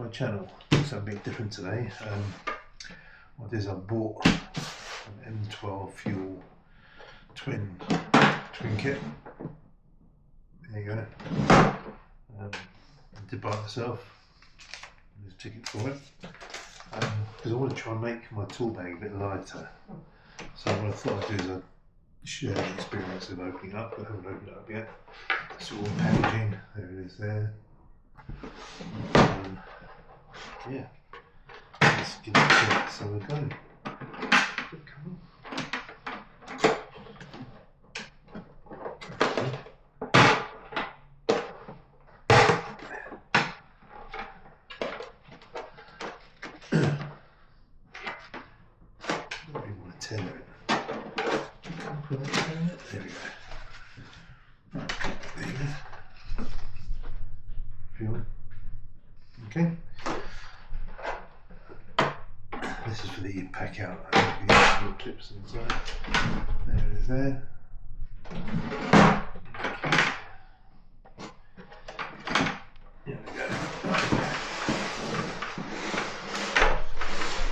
to my channel. Something a bit different today. What is I bought an M12 fuel twin kit. There you go. I did buy it myself. There's a ticket for it. Because I want to try and make my tool bag a bit lighter. So what I thought I'd do is I'd share the experience of opening it up. I haven't opened it up yet. It's all packaging. There it is there. Yeah, let's get it. So we're going. Maybe want to tether it. There we go. There you go. Fuel. Okay. This is for the pack out. The little clips inside. There it is there. There we go.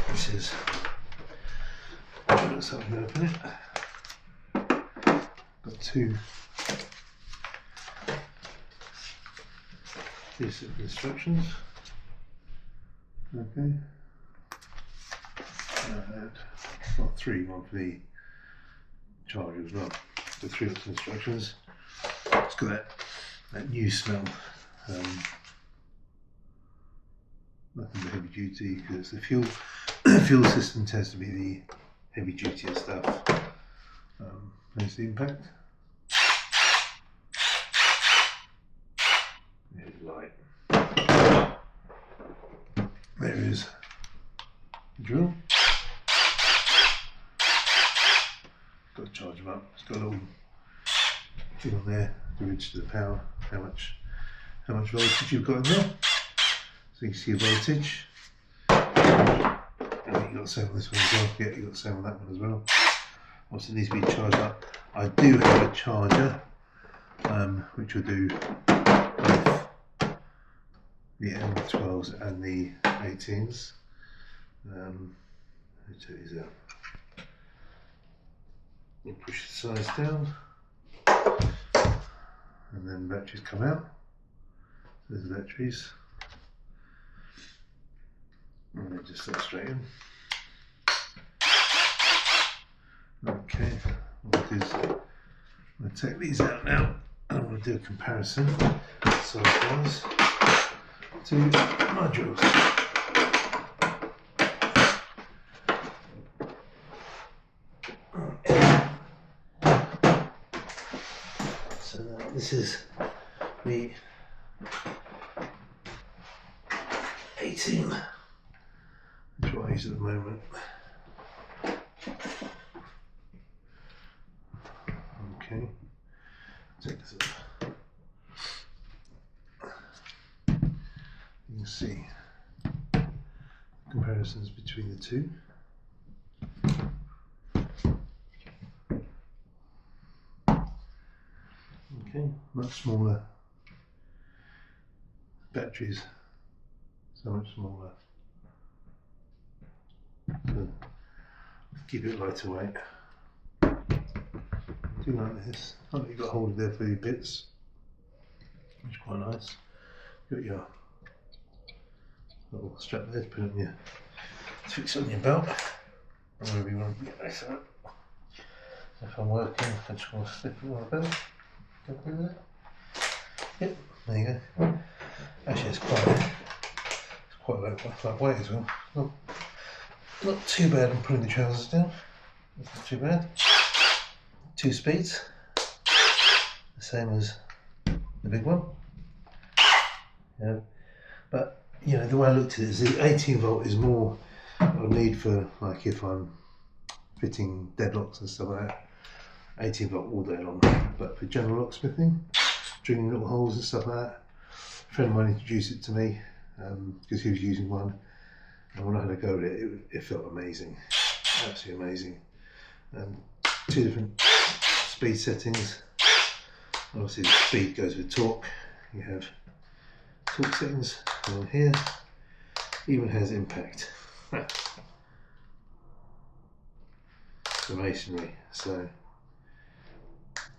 This is. So I'm going to open it. Got two pieces of instructions. Okay. Got three, one for the charger as well. The three lots of instructions. It's got that new smell. Nothing but heavy duty because the fuel system tends to be the heavy duty stuff. There's the impact. There's light. There is the drill. Got to charge them up. It's got a little thing on there to register the power, how much voltage you've got in there. So you can see your voltage. You've got the same on this one as well. Yeah, you've got the same on that one as well. Obviously it needs to be charged up. I do have a charger which will do both the M12s and the 18s. Let me take these out. You push the sides down and then the batteries come out. There's the batteries. And they just slot straight in. Okay, what I'll do is I'm going to take these out now and I'm going to do a comparison size-wise to my drills. Okay. So now this is the 18. That's what I use at the moment. Okay, take this up. You can see comparisons between the two. Okay, much smaller batteries, so much smaller. Keep it lighter weight. I do like this. I think you've got a holder there for your bits, which is quite nice. You've got your little strap there to put it on your, to fix it on your belt, or wherever you want to get this out. If I'm working, I just want to slip it on my belt. Go through there. Yep, there you go. Actually, it's quite lightweight as well. Not too bad in putting the trousers down. It's not too bad. 2 speeds, the same as the big one. Yeah, but you know the way I looked at it is the 18 volt is more I need for like if I'm fitting deadlocks and stuff like that. 18 volt all day long. But for general locksmithing, drilling little holes and stuff like that, a friend of mine introduced it to me because he was using one. And when I had a go at it, it felt amazing, absolutely amazing. 2 different speed settings. Obviously the speed goes with torque. You have torque settings on here, even has impact. The masonry, so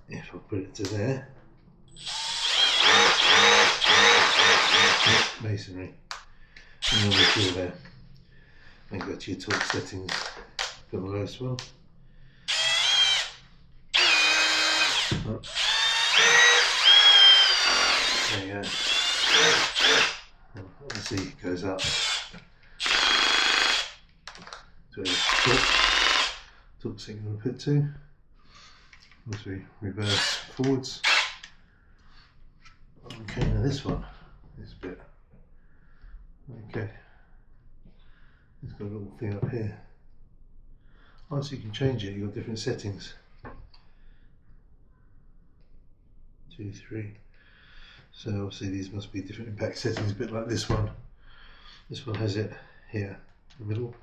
if I put it to there, masonry, and then we feel there, and go to your torque settings for the lowest one. Oh. There you go. Obviously it goes up to the torque setting I'm going to put to. Once we reverse forwards. Okay, now this one, this bit. Okay, it's got a little thing up here. Oh, so you can change it, you've got different settings. 2, 3. So obviously these must be different impact settings, a bit like this one. This one has it here in the middle,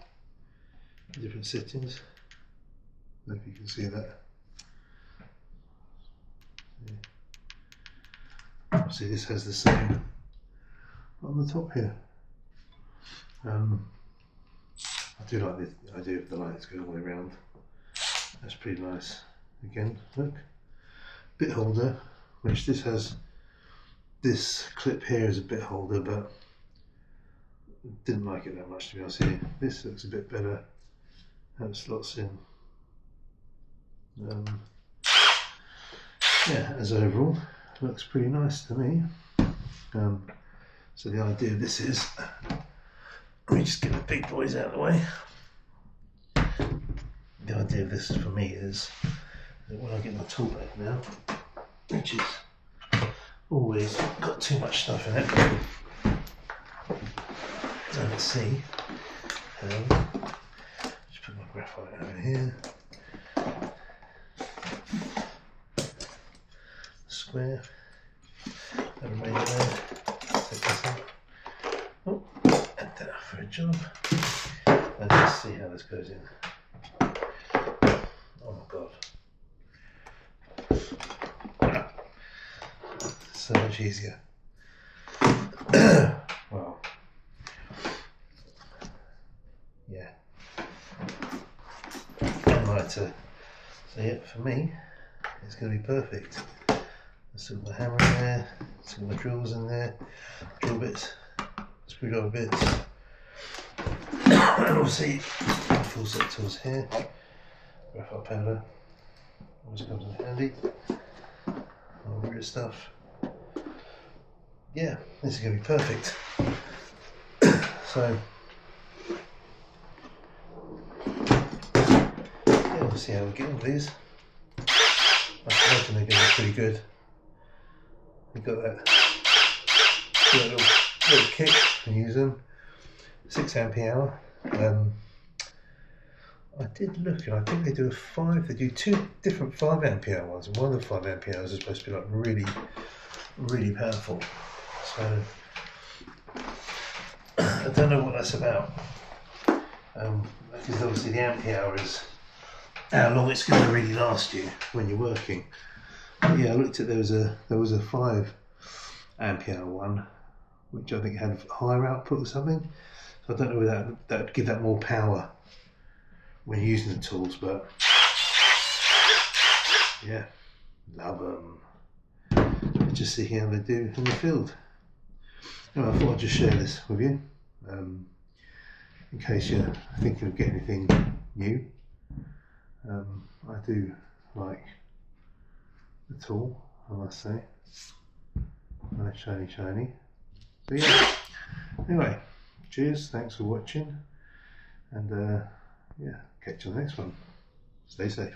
different settings. I don't know if you can see that. Yeah. Obviously this has the same on the top here. I do like the idea of the lights going all the way around. That's pretty nice. Again, look, bit holder, which this has. This clip here is a bit holder, but didn't like it that much, to be honest with you. This looks a bit better. That slots in. Yeah, as overall, looks pretty nice to me. So the idea of this is, let me just get the big boys out of the way. The idea of this for me is that when I get my tool back now, which is always got too much stuff in it. So let's see. Just put my graphite over here. Square. That remain there. Take this out. Oh, add that up for a job. And let's see how this goes in. Oh my god. So much easier. Well, yeah. I'd like to see it for me. It's going to be perfect. Let's put the hammer in there. Let's put my drills in there. Drill bits, screwdriver bits, and obviously full set tools here. Graphite powder always comes in handy. All the stuff. Yeah, this is going to be perfect. So, yeah, we'll see how we get on with these. I imagine they're going to be pretty good. We've got that little kick, you can use them. 6 ampere hour. I did look, and I think they do they do 2 different 5 ampere hour ones, and one of the 5 ampere hours is supposed to be like really, really powerful. So I don't know what that's about, because obviously the ampere hour is how long it's going to really last you when you're working. But yeah, I looked at there was a 5 ampere hour one, which I think had higher output or something. So I don't know whether that would give that more power when you're using the tools, but yeah, love them. Let's just see how they do in the field. Anyway, I thought I'd just share this with you, in case you're thinking of getting anything new. I do like the tool, I must say. Nice shiny. So yeah, anyway, cheers, thanks for watching, and yeah, catch you on the next one. Stay safe.